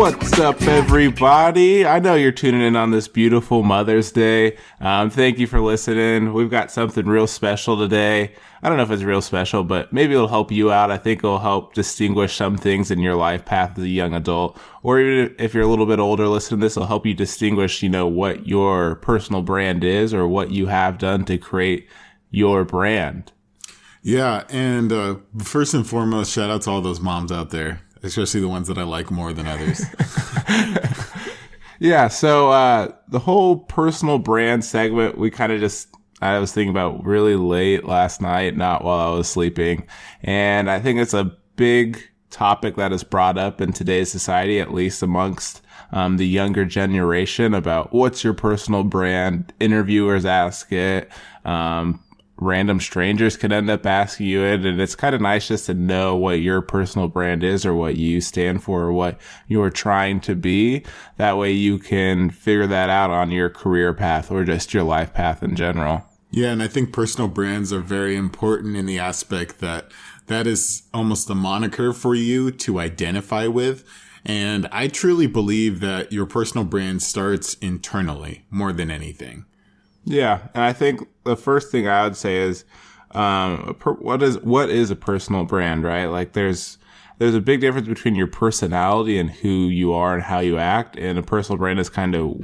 What's up, everybody? I know you're tuning in on this beautiful Mother's Day. Thank you for listening. We've got something real special today. I don't know if it's real special, but maybe it'll help you out. I think it'll help distinguish some things in your life path as a young adult. Or even if you're a little bit older, listening to this will help you distinguish, what your personal brand is or what you have done to create your brand. Yeah, and first and foremost, shout out to all those moms out there, especially the ones that I like more than others. Yeah, so the whole personal brand segment, I was thinking about really late last night, not while I was sleeping. And I think it's a big topic that is brought up in today's society, at least amongst the younger generation, about what's your personal brand. Interviewers ask it. Random strangers can end up asking you it, and it's kind of nice just to know what your personal brand is or what you stand for or what you're trying to be. That way you can figure that out on your career path or just your life path in general. Yeah, and I think personal brands are very important in the aspect that is almost a moniker for you to identify with. And I truly believe that your personal brand starts internally more than anything. Yeah, and I think the first thing I would say is, what is a personal brand, right? Like there's a big difference between your personality and who you are and how you act, and a personal brand is kind of,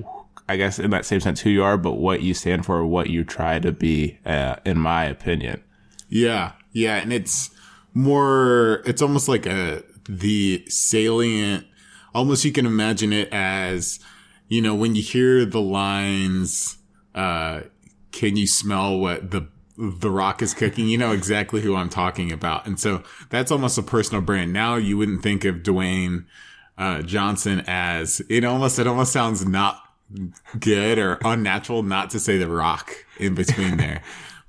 I guess, in that same sense, who you are, but what you stand for, what you try to be, in my opinion. Yeah, and it's almost like the salient. Almost you can imagine it as, when you hear the lines. Can you smell what the Rock is cooking? You know exactly who I'm talking about. And so that's almost a personal brand. Now you wouldn't think of Dwayne Johnson as it almost sounds not good or unnatural not to say the Rock in between there.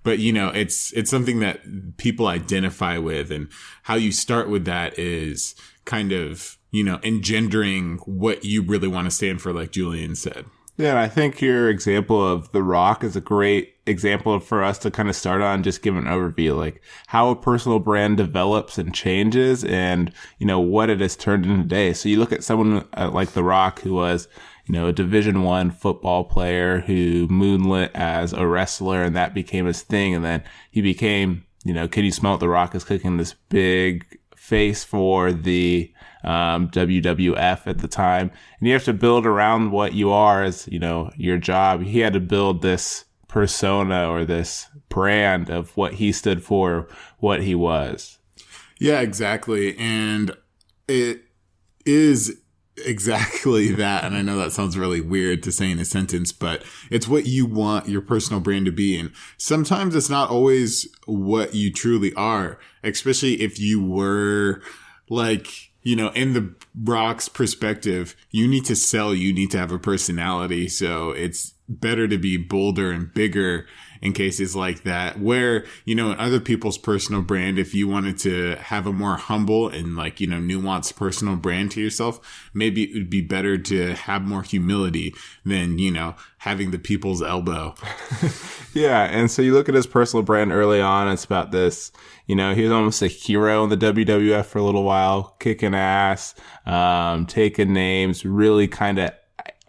But it's something that people identify with, and how you start with that is kind of, engendering what you really want to stand for, like Julian said. Yeah, and I think your example of The Rock is a great example for us to kind of start on, just give an overview, like how a personal brand develops and changes and, what it has turned into today. So you look at someone like The Rock, who was, a Division I football player who moonlit as a wrestler, and that became his thing. And then he became, can you smell what The Rock is cooking, this big face for the WWF at the time. And you have to build around what you are as, your job. He had to build this persona or this brand of what he stood for, what he was. Yeah, exactly. And it is exactly that. And I know that sounds really weird to say in a sentence, but it's what you want your personal brand to be. And sometimes it's not always what you truly are, especially if you were like, in the Rock's perspective, you need to sell, you need to have a personality. So it's better to be bolder and bigger in cases like that, where, in other people's personal brand, if you wanted to have a more humble and nuanced personal brand to yourself, maybe it would be better to have more humility than, having the people's elbow. Yeah. And so you look at his personal brand early on, it's about this, he was almost a hero in the WWF for a little while, kicking ass, taking names, really kind of,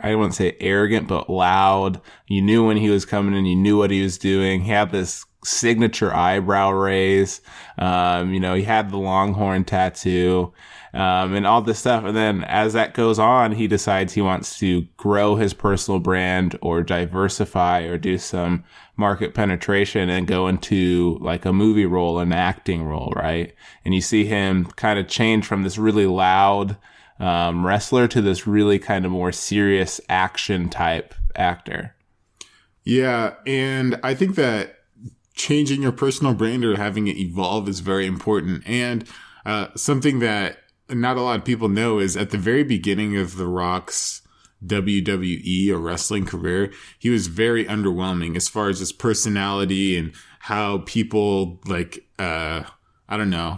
I wouldn't say arrogant, but loud. You knew when he was coming in, you knew what he was doing. He had this signature eyebrow raise. He had the Longhorn tattoo, and all this stuff. And then as that goes on, he decides he wants to grow his personal brand or diversify or do some market penetration and go into like a movie role, an acting role, right? And you see him kind of change from this really loud wrestler to this really kind of more serious action type actor. Yeah. And I think that changing your personal brand or having it evolve is very important. And something that not a lot of people know is at the very beginning of The Rock's WWE or wrestling career, he was very underwhelming as far as his personality and how people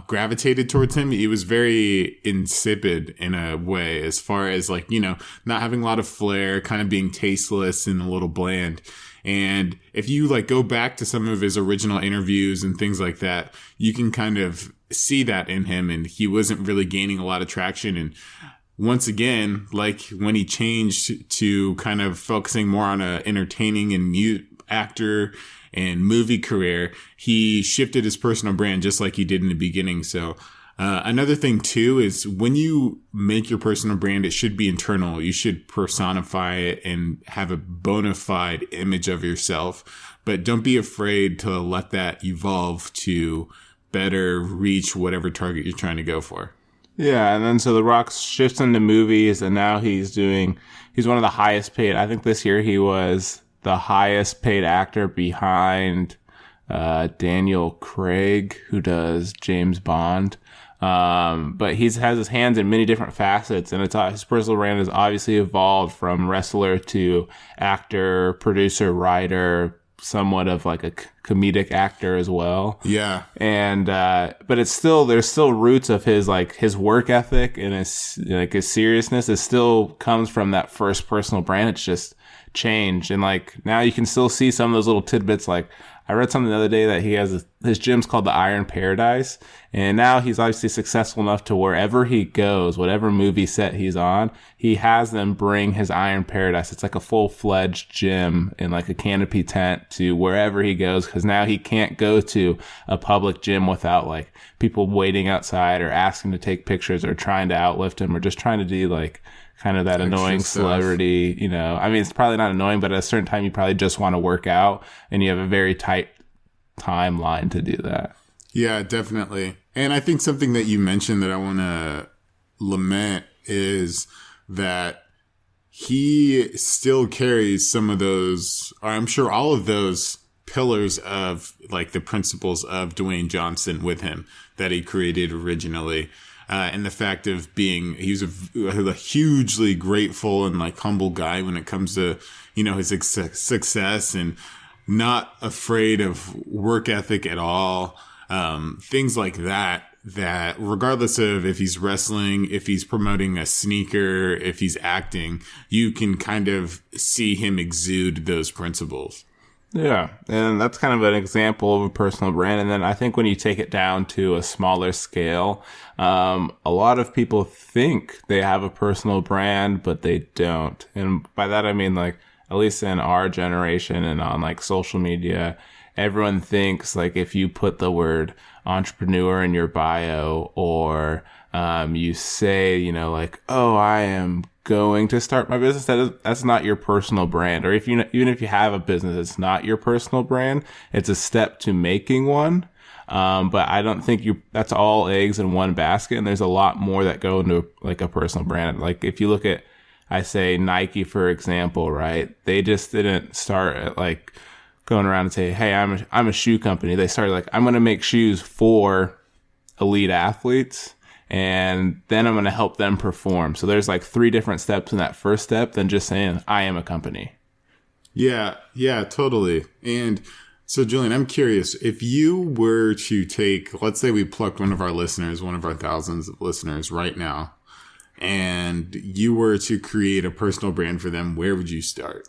gravitated towards him. He was very insipid in a way, as far as not having a lot of flair, kind of being tasteless and a little bland. And if you go back to some of his original interviews and things like that, you can kind of see that in him, and he wasn't really gaining a lot of traction. And once again, like when he changed to kind of focusing more on a entertaining and actor and movie career, he shifted his personal brand just like he did in the beginning. So another thing too is when you make your personal brand, it should be internal. You should personify it and have a bona fide image of yourself, but don't be afraid to let that evolve to better reach whatever target you're trying to go for. Yeah, and then so The Rock shifts into movies, and now he's one of the highest paid. I think this year he was the highest paid actor behind Daniel Craig, who does James Bond. But he has his hands in many different facets, and his personal brand has obviously evolved from wrestler to actor, producer, writer, somewhat of like a comedic actor as well. Yeah. And, but there's still roots of his work ethic and his seriousness. It still comes from that first personal brand. It's just changed. And like now you can still see some of those little tidbits. Like I read something the other day that he has his gym's called the Iron Paradise. And now he's obviously successful enough to wherever he goes, whatever movie set he's on, he has them bring his Iron Paradise. It's like a full-fledged gym in like a canopy tent to wherever he goes. Cause now he can't go to a public gym without like people waiting outside or asking to take pictures or trying to outlift him or just trying to do like kind of that annoying celebrity, you know. I mean, it's probably not annoying, but at a certain time you probably just want to work out and you have a very tight timeline to do that. Yeah, definitely. And I think something that you mentioned that I want to lament is that he still carries some of those, or I'm sure all of those pillars of like the principles of Dwayne Johnson with him that he created originally. And the fact of being, he's a hugely grateful and like humble guy when it comes to, you know, his success and not afraid of work ethic at all. Things like that regardless of if he's wrestling, if he's promoting a sneaker, if he's acting, you can kind of see him exude those principles. Yeah, and that's kind of an example of a personal brand. And then I think when you take it down to a smaller scale, a lot of people think they have a personal brand, but they don't. And by that, I mean, like, at least in our generation and on like social media, everyone thinks like if you put the word entrepreneur in your bio or you say, you know, like, oh, I am going to start my business, that's not your personal brand. Or if even if you have a business, it's not your personal brand. It's a step to making one. But I don't think that's all eggs in one basket. And there's a lot more that go into like a personal brand. Like if you look at, I say Nike, for example, right? They just didn't start at like going around and say, hey, I'm a shoe company. They started like, I'm going to make shoes for elite athletes. And then I'm going to help them perform. So there's like 3 different steps in that first step than just saying, I am a company. Yeah, totally. And so, Julian, I'm curious, if you were to take, let's say we plucked one of our listeners, one of our thousands of listeners right now, and you were to create a personal brand for them, where would you start?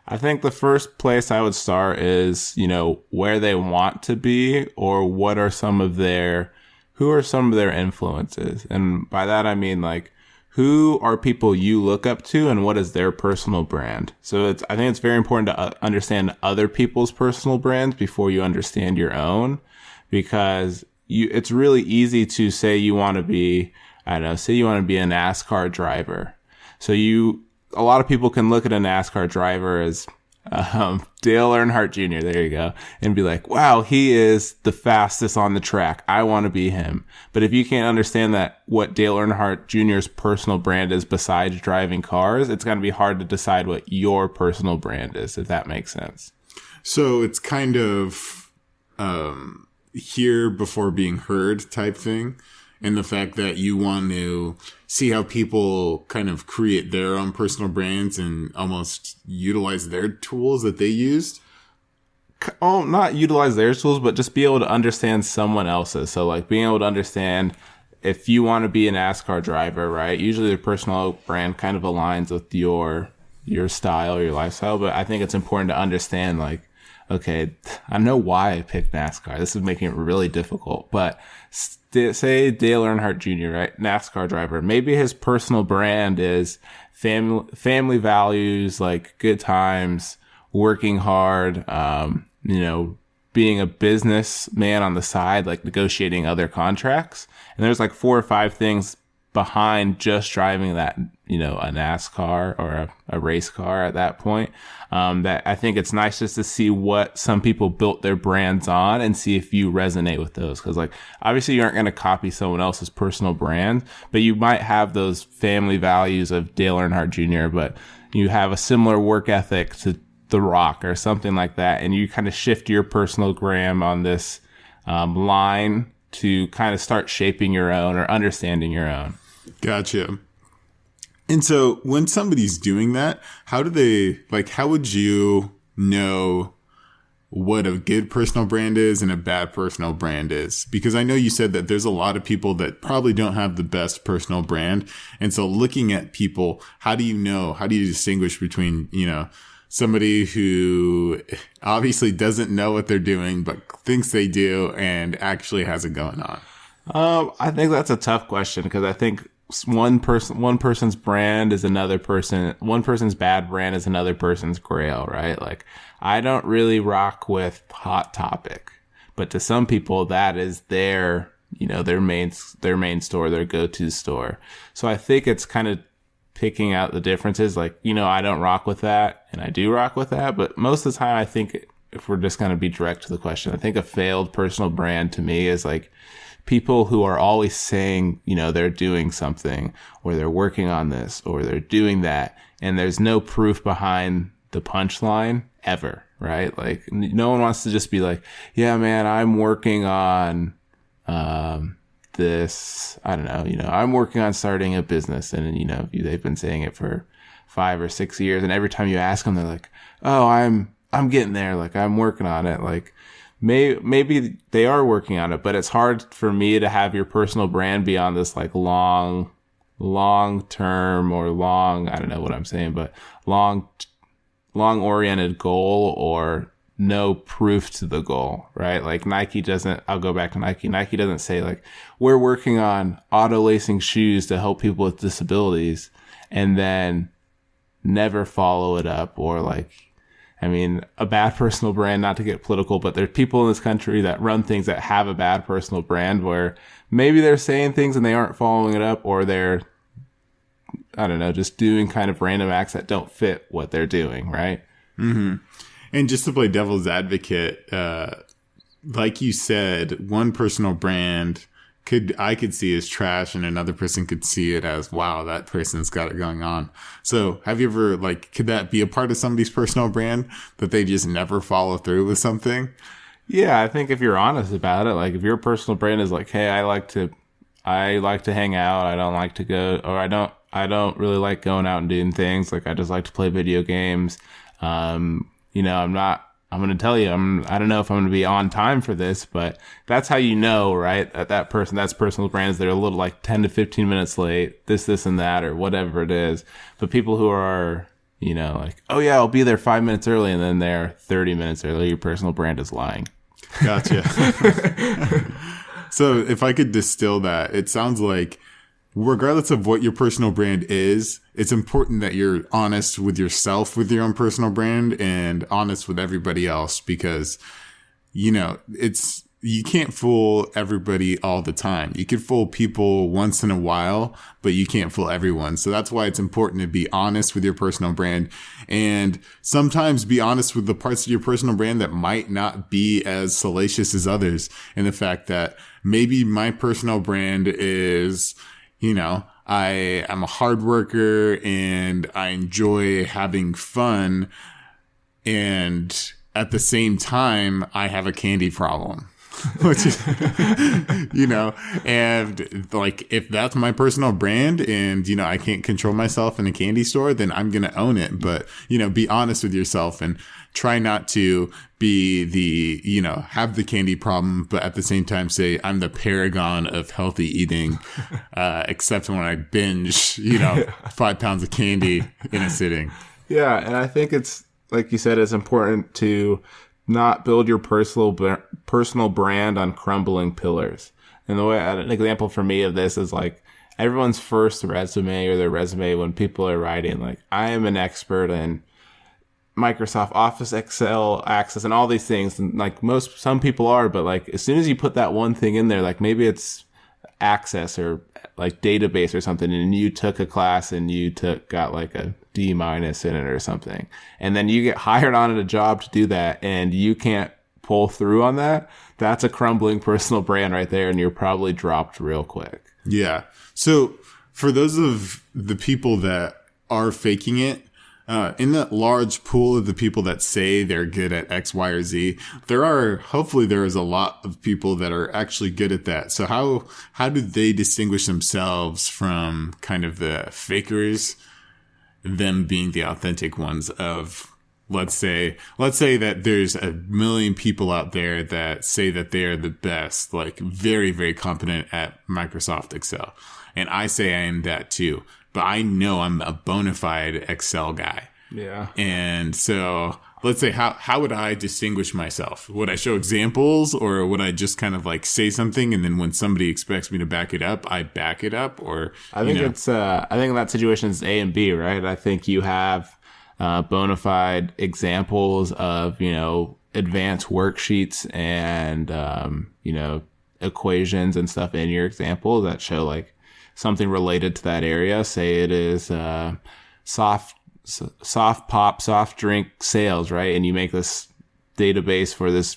I think the first place I would start is, you know, where they want to be or who are some of their influences? And by that, I mean, like, who are people you look up to and what is their personal brand? So I think it's very important to understand other people's personal brands before you understand your own, because it's really easy to say you want to be, say you want to be a NASCAR driver. So a lot of people can look at a NASCAR driver as Dale Earnhardt Jr., there you go, and be like, wow, he is the fastest on the track. I want to be him. But if you can't understand that what Dale Earnhardt Jr.'s personal brand is besides driving cars, it's going to be hard to decide what your personal brand is, if that makes sense. So it's kind of hear before being heard type thing. And the fact that you want to see how people kind of create their own personal brands and almost utilize their tools that they used. Oh, not utilize their tools, but just be able to understand someone else's. So like being able to understand if you want to be a NASCAR driver, right? Usually their personal brand kind of aligns with your style, your lifestyle. But I think it's important to understand like okay, I know why I picked NASCAR. This is making it really difficult. But say Dale Earnhardt Jr., right? NASCAR driver. Maybe his personal brand is family values, like good times, working hard, being a businessman on the side, like negotiating other contracts. And there's like 4 or 5 things behind just driving that, a NASCAR or a race car at that point. That I think it's nice just to see what some people built their brands on and see if you resonate with those. Cause like, obviously you aren't going to copy someone else's personal brand, but you might have those family values of Dale Earnhardt Jr., but you have a similar work ethic to The Rock or something like that. And you kind of shift your personal gram on this, line to kind of start shaping your own or understanding your own. Gotcha. And so when somebody's doing that, how would you know what a good personal brand is and a bad personal brand is? Because I know you said that there's a lot of people that probably don't have the best personal brand. And so looking at people, how do you distinguish between, somebody who obviously doesn't know what they're doing, but thinks they do and actually has it going on? I think that's a tough question because I think one person's brand is another person. One person's bad brand is another person's grail, right? Like I don't really rock with Hot Topic, but to some people that is their main store, their go-to store. So I think it's kind of picking out the differences. Like, I don't rock with that and I do rock with that. But most of the time, I think if we're just going to be direct to the question, I think a failed personal brand to me is like people who are always saying, they're doing something or they're working on this or they're doing that. And there's no proof behind the punchline ever, right? Like no one wants to just be like, yeah, man, I'm working on, this, I don't know, I'm working on starting a business and, they've been saying it for 5 or 6 years. And every time you ask them, they're like, oh, I'm getting there. Like I'm working on it. Like maybe they are working on it, but it's hard for me to have your personal brand be on this like long term or long, I don't know what I'm saying, but long oriented goal or no proof to the goal, right? Like I'll go back to Nike. Nike doesn't say like, we're working on auto lacing shoes to help people with disabilities and then never follow it up. Or like, a bad personal brand, not to get political, but there's people in this country that run things that have a bad personal brand where maybe they're saying things and they aren't following it up, or they're, I don't know, just doing kind of random acts that don't fit what they're doing, right? Mm-hmm. And just to play devil's advocate, like you said, one personal brand I could see as trash and another person could see it as, wow, that person's got it going on. So have you ever could that be a part of somebody's personal brand that they just never follow through with something? Yeah, I think if you're honest about it, like if your personal brand is like, hey, I like to hang out. I don't like to go, or I don't really like going out and doing things. Like I just like to play video games. I'm going to tell you, I don't know if I'm going to be on time for this, but that's how right? That's personal brands. They're a little like 10 to 15 minutes late, this and that, or whatever it is. But people who are, like, oh yeah, I'll be there 5 minutes early, and then they're 30 minutes early, your personal brand is lying. Gotcha. So if I could distill that, it sounds like regardless of what your personal brand is, it's important that you're honest with yourself with your own personal brand and honest with everybody else, because, you can't fool everybody all the time. You can fool people once in a while, but you can't fool everyone. So that's why it's important to be honest with your personal brand, and sometimes be honest with the parts of your personal brand that might not be as salacious as others. And the fact that maybe my personal brand is, I am a hard worker and I enjoy having fun. And at the same time, I have a candy problem, which is, and like, if that's my personal brand and, I can't control myself in a candy store, then I'm going to own it. But, be honest with yourself and try not to be have the candy problem, but at the same time say I'm the paragon of healthy eating, except when I binge, 5 pounds of candy in a sitting. Yeah. And I think it's, like you said, it's important to not build your personal brand on crumbling pillars. And the way an example for me of this is like everyone's first resume or their resume when people are writing like I am an expert in Microsoft Office, Excel, Access, and all these things. And like some people are, but like as soon as you put that one thing in there, like maybe it's Access or like database or something, and you took a class and got like a D- in it or something, and then you get hired on at a job to do that, and you can't pull through on that. That's a crumbling personal brand right there, and you're probably dropped real quick. Yeah. So for those of the people that are faking it, in that large pool of the people that say they're good at X, Y, or Z, hopefully there is a lot of people that are actually good at that. So how do they distinguish themselves from kind of the fakers, them being the authentic ones of, let's say that there's a million people out there that say that they are the best, like very, very competent at Microsoft Excel. And I say I am that too. But I know I'm a bona fide Excel guy. Yeah. And so let's say, how would I distinguish myself? Would I show examples, or would I just kind of like say something and then when somebody expects me to back it up, I back it up? Or I think I think in that situation it's A and B, right? I think you have bona fide examples of, advanced worksheets and, equations and stuff in your example that show like something related to that area. Say it is soft drink sales, right? And you make this database for this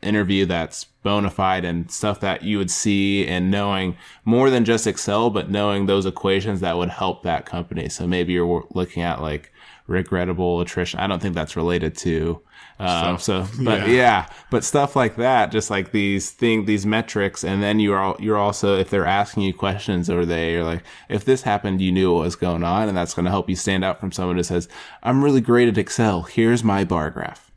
interview that's bona fide and stuff that you would see, and knowing more than just Excel, but knowing those equations that would help that company. So maybe you're looking at like regrettable attrition. I don't think that's related to but stuff like that, just like these metrics. And then you're also, if they're asking you questions or you're like, if this happened, you knew what was going on, and that's going to help you stand out from someone who says, I'm really great at Excel. Here's my bar graph,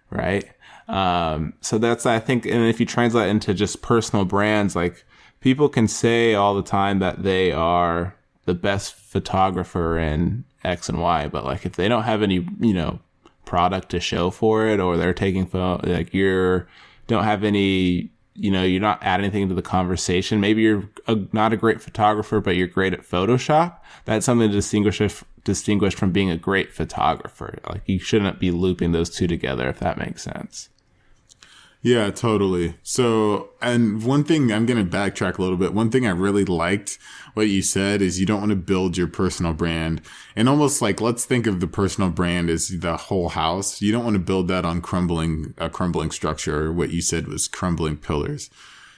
right? So that's, I think, and if you translate into just personal brands, like people can say all the time that they are the best photographer in X and Y, but like if they don't have any, product to show for it, or they're taking photo, like don't have any, you're not adding anything to the conversation. Maybe you're not a great photographer, but you're great at Photoshop. That's something to distinguish from being a great photographer. Like you shouldn't be looping those two together, if that makes sense. Yeah, totally. So, and one thing, I'm going to backtrack a little bit. One thing I really liked what you said is you don't want to build your personal brand. And almost like, let's think of the personal brand as the whole house. You don't want to build that on a crumbling structure, or what you said was crumbling pillars.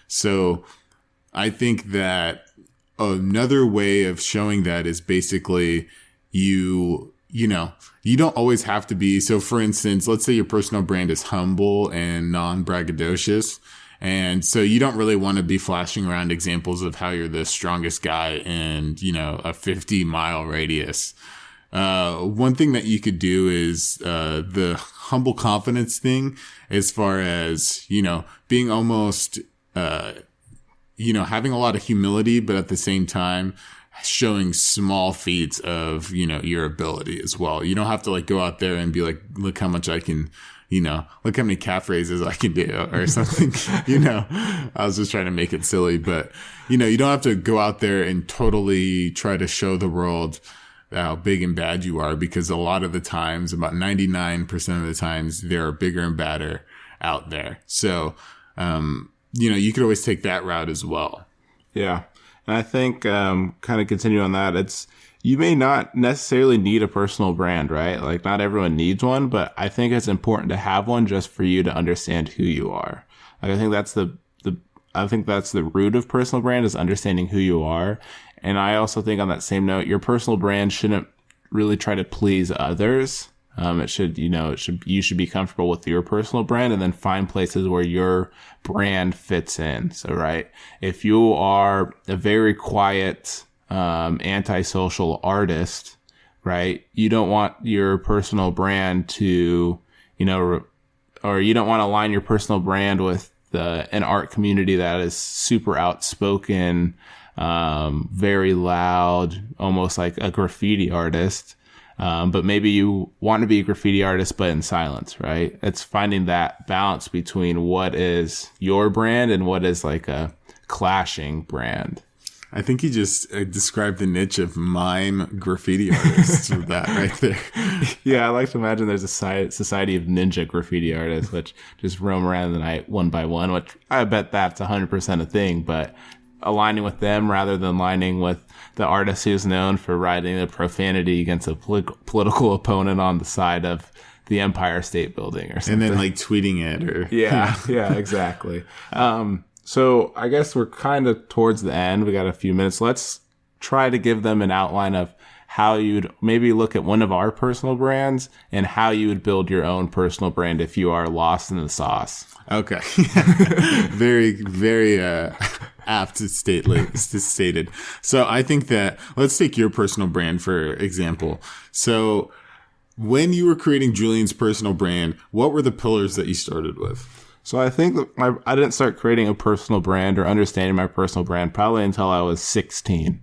So I think that another way of showing that is basically you don't always have to be. So for instance, let's say your personal brand is humble and non-braggadocious. And so you don't really want to be flashing around examples of how you're the strongest guy in, a 50-mile radius. One thing that you could do is, the humble confidence thing, as far as, being almost, having a lot of humility, but at the same time, showing small feats of, your ability as well. You don't have to like go out there and be like, look how much I can, look how many calf raises I can do or something, I was just trying to make it silly, but you don't have to go out there and totally try to show the world how big and bad you are, because a lot of the times, about 99% of the times, there are bigger and badder out there. So, you could always take that route as well. Yeah. And I think, kind of continue on that, you may not necessarily need a personal brand, right? Like not everyone needs one, but I think it's important to have one just for you to understand who you are. Like I think that's the root of personal brand, is understanding who you are. And I also think on that same note, your personal brand shouldn't really try to please others. You should be comfortable with your personal brand, and then find places where your brand fits in. So, right, if you are a very quiet, antisocial artist, right, you don't want your personal brand to, or you don't want to align your personal brand with an art community that is super outspoken, very loud, almost like a graffiti artist. But maybe you want to be a graffiti artist, but in silence, right? It's finding that balance between what is your brand and what is like a clashing brand. I think you just described the niche of mime graffiti artists with that right there. Yeah, I like to imagine there's a society of ninja graffiti artists, which just roam around the night one by one, which I bet that's 100% a thing, but aligning with them rather than aligning with the artist who's known for writing the profanity against a political opponent on the side of the Empire State Building or something. And then like tweeting it or... Yeah, exactly. So I guess we're kind of towards the end. We got a few minutes. Let's try to give them an outline of how you'd maybe look at one of our personal brands and how you would build your own personal brand if you are lost in the sauce. Okay. Very, very apt stated. So I think that let's take your personal brand, for example. So when you were creating Julian's personal brand, what were the pillars that you started with? So I think that I didn't start creating a personal brand or understanding my personal brand probably until I was 16.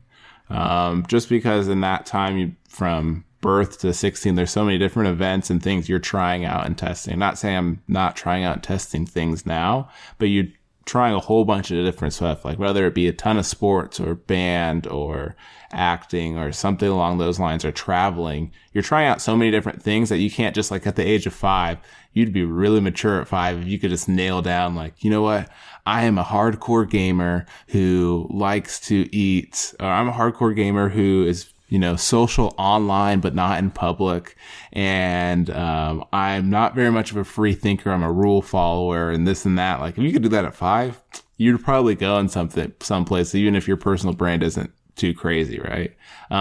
Just because in that time, from birth to 16, there's so many different events and things you're trying out and testing. Not saying I'm not trying out and testing things now, but you're trying a whole bunch of different stuff, like whether it be a ton of sports or band or acting or something along those lines or traveling. You're trying out so many different things that you can't just like at the age of 5, you'd be really mature at 5 if you could just nail down like, you know what? I am a hardcore gamer who likes to eat, or I'm a hardcore gamer who is, social online, but not in public. And, I'm not very much of a free thinker. I'm a rule follower and this and that. Like if you could do that at 5, you'd probably go in someplace, even if your personal brand isn't too crazy. Right.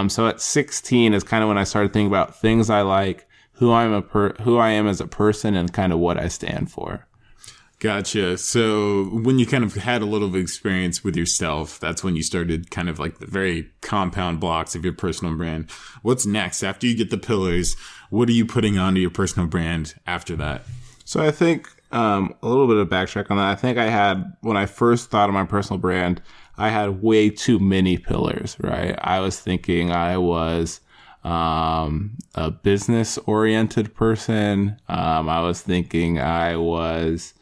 So at 16 is kind of when I started thinking about things I like, who I am as a person and kind of what I stand for. Gotcha. So when you kind of had a little bit of experience with yourself, that's when you started kind of like the very compound blocks of your personal brand. What's next? After you get the pillars, what are you putting onto your personal brand after that? So I think a little bit of backtrack on that. I think when I first thought of my personal brand, I had way too many pillars, right? I was thinking I was a business oriented person. I was thinking I was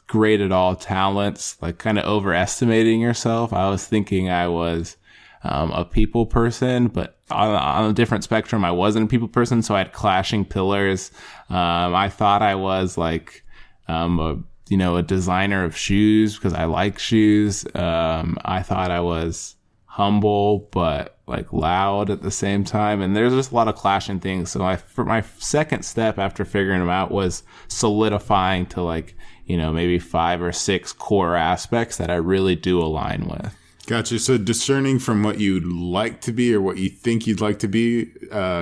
great at all talents, like kind of overestimating yourself. I was thinking I was a people person, but on a different spectrum, I wasn't a people person. So I had clashing pillars. I thought I was like a designer of shoes because I like shoes. I thought I was humble, but like loud at the same time. And there's just a lot of clashing things. So for my second step after figuring them out was solidifying to like, maybe 5 or 6 core aspects that I really do align with. Gotcha. So discerning from what you'd like to be or what you think you'd like to be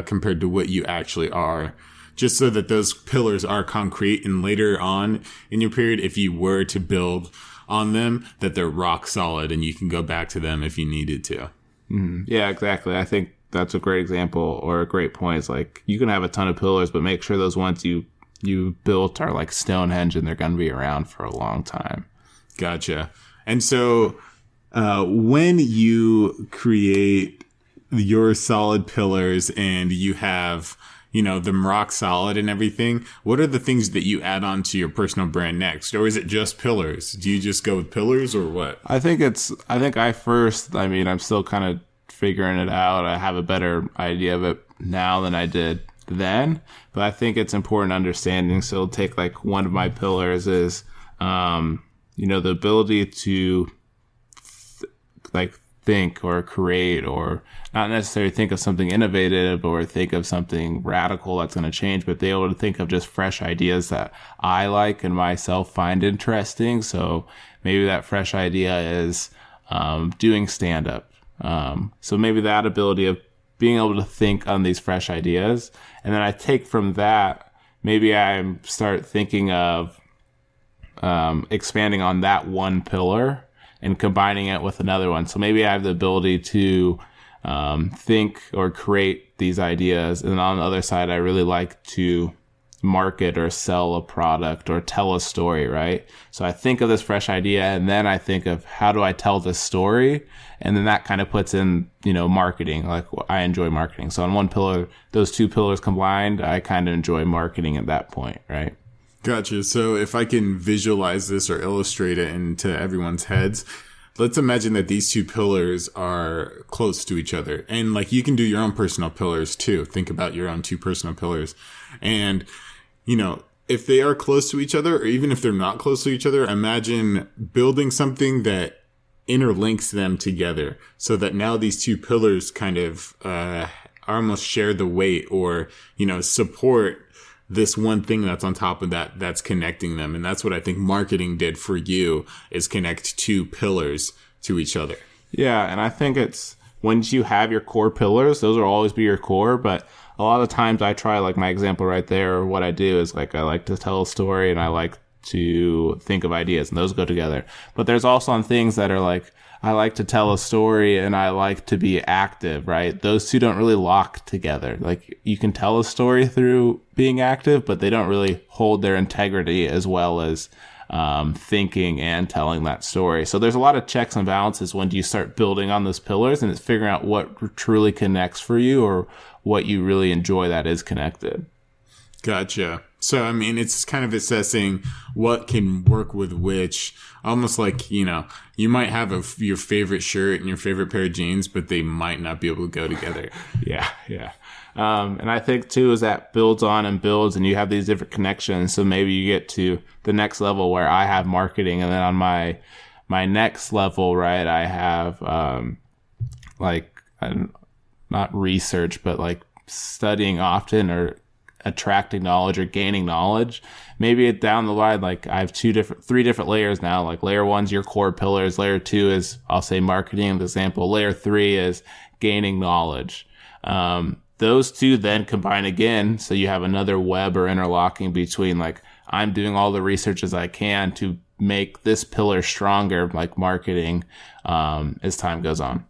compared to what you actually are, just so that those pillars are concrete and later on in your period, if you were to build on them, that they're rock solid and you can go back to them if you needed to. Mm-hmm. Yeah, exactly. I think that's a great example or a great point. It's like you can have a ton of pillars, but make sure those ones you built are like Stonehenge and they're going to be around for a long time. Gotcha. And so when you create your solid pillars and you have them rock solid and everything, what are the things that you add on to your personal brand next? Or is it just pillars? Do you just go with pillars or what? I'm still kind of figuring it out. I have a better idea of it now than I did then, but I think it's important understanding. So take like one of my pillars is, the ability to think or create or not necessarily think of something innovative or think of something radical that's going to change, but be able to think of just fresh ideas that I like and myself find interesting. So maybe that fresh idea is doing stand-up. So maybe that ability of being able to think on these fresh ideas. And then I take from that, maybe I start thinking of expanding on that one pillar and combining it with another one. So maybe I have the ability to think or create these ideas. And on the other side, I really like to market or sell a product or tell a story, right? So I think of this fresh idea, and then I think of how do I tell this story? And then that kind of puts in, marketing. Like, I enjoy marketing. So on one pillar, those two pillars combined, I kind of enjoy marketing at that point, right? Gotcha. So if I can visualize this or illustrate it into everyone's heads, let's imagine that these two pillars are close to each other. And like, you can do your own personal pillars too. Think about your own two personal pillars. And, if they are close to each other, or even if they're not close to each other, imagine building something that interlinks them together so that now these two pillars kind of almost share the weight, or, support this one thing that's on top of that's connecting them. And that's what I think marketing did for you, is connect two pillars to each other. Yeah. And I think it's once you have your core pillars, those will always be your core. But a lot of times I try, like my example right there, what I do is like, I like to tell a story and I like to think of ideas, and those go together. But there's also on things that are like, I like to tell a story and I like to be active, right? Those two don't really lock together. Like, you can tell a story through being active, but they don't really hold their integrity as well as thinking and telling that story. So there's a lot of checks and balances when you start building on those pillars, and it's figuring out what truly connects for you or what you really enjoy that is connected. Gotcha. So, I mean, it's kind of assessing what can work with which, almost like, you might have your favorite shirt and your favorite pair of jeans, but they might not be able to go together. Yeah. And I think too, is that builds on and builds, and you have these different connections. So maybe you get to the next level where I have marketing, and then on my next level, right, I have, not research, but like studying often or attracting knowledge or gaining knowledge. Maybe down the line, like I have three different layers now. Like layer 1's your core pillars. Layer 2 is, I'll say, marketing, as example. Layer 3 is gaining knowledge. Those two then combine again. So you have another web or interlocking between, like, I'm doing all the research as I can to make this pillar stronger, like marketing, as time goes on.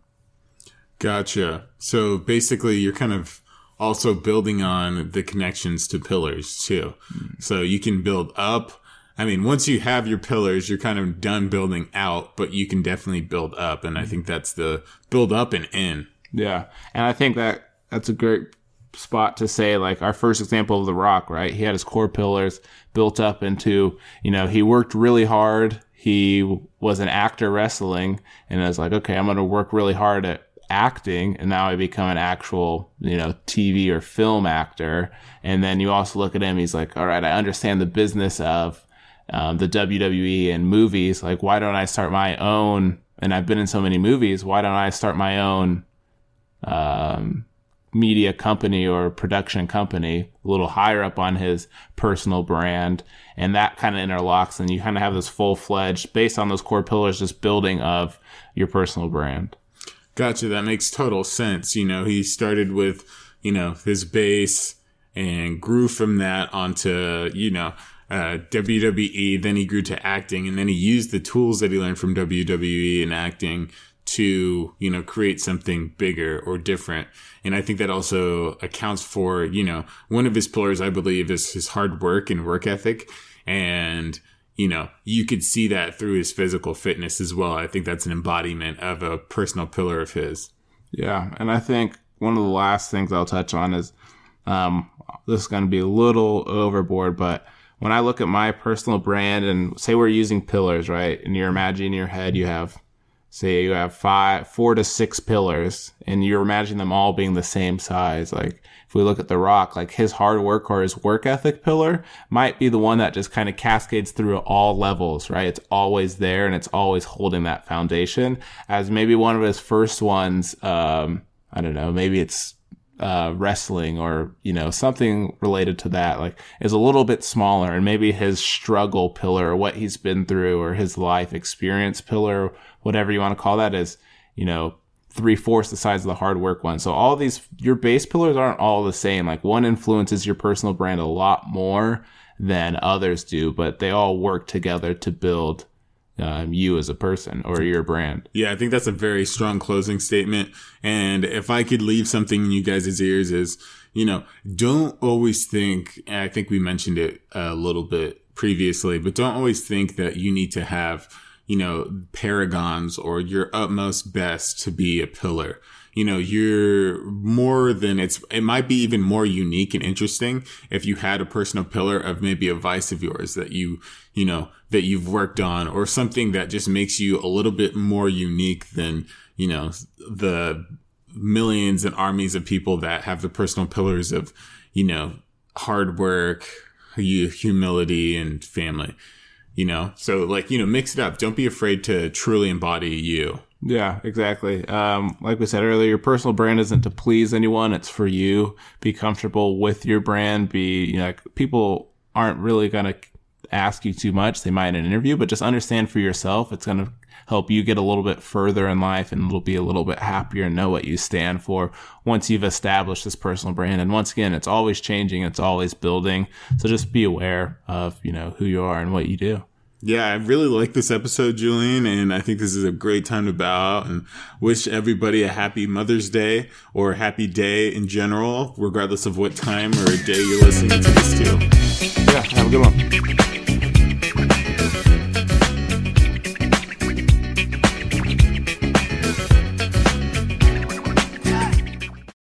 Gotcha. So basically you're kind of also building on the connections to pillars too. So you can build up. I mean, once you have your pillars, you're kind of done building out, but you can definitely build up. And I think that's the build up and in. Yeah. And I think that's a great spot to say, like, our first example of The Rock, right? He had his core pillars built up into, he worked really hard. He was an actor wrestling, and I was like, okay, I'm going to work really hard at acting, and now I become an actual, TV or film actor. And then you also look at him, he's like, all right, I understand the business of the WWE and movies. Like, why don't I start my own? And I've been in so many movies. Why don't I start my own media company or production company a little higher up on his personal brand? And that kind of interlocks, and you kind of have this full-fledged, based on those core pillars, just building of your personal brand. Gotcha. That makes total sense. He started with, his base and grew from that onto, WWE. Then he grew to acting, and then he used the tools that he learned from WWE and acting to, create something bigger or different. And I think that also accounts for, one of his pillars, I believe, is his hard work and work ethic. And, you could see that through his physical fitness as well. I think that's an embodiment of a personal pillar of his. Yeah. And I think one of the last things I'll touch on is, this is going to be a little overboard, but when I look at my personal brand, and say we're using pillars, right? And you're imagining in your head, you have 4 to 6 pillars, and you're imagining them all being the same size. Like, if we look at The Rock, like, his hard work or his work ethic pillar might be the one that just kind of cascades through all levels, right? It's always there, and it's always holding that foundation. As maybe one of his first ones, I don't know, maybe it's wrestling or, something related to that, like, is a little bit smaller, and maybe his struggle pillar, or what he's been through, or his life experience pillar, whatever you want to call that, is, 3/4 the size of the hard work one. So all these, your base pillars aren't all the same. Like, one influences your personal brand a lot more than others do, but they all work together to build you as a person or your brand. Yeah, I think that's a very strong closing statement. And if I could leave something in you guys' ears is, don't always think, and I think we mentioned it a little bit previously, but don't always think that you need to have, paragons or your utmost best to be a pillar. You're more than it might be even more unique and interesting if you had a personal pillar of maybe a vice of yours that that you've worked on, or something that just makes you a little bit more unique than, the millions and armies of people that have the personal pillars of, hard work, humility, and family, so mix it up. Don't be afraid to truly embody you. Yeah, exactly. Like we said earlier, your personal brand isn't to please anyone. It's for you. Be comfortable with your brand. People aren't really going to ask you too much. They might in an interview, but just understand for yourself. It's going to help you get a little bit further in life, and it'll be a little bit happier and know what you stand for once you've established this personal brand. And once again, it's always changing. It's always building. So just be aware of, who you are and what you do. Yeah, I really like this episode, Julian, and I think this is a great time to bow out and wish everybody a happy Mother's Day, or a happy day in general, regardless of what time or day you're listening to this to. Yeah, have a good one.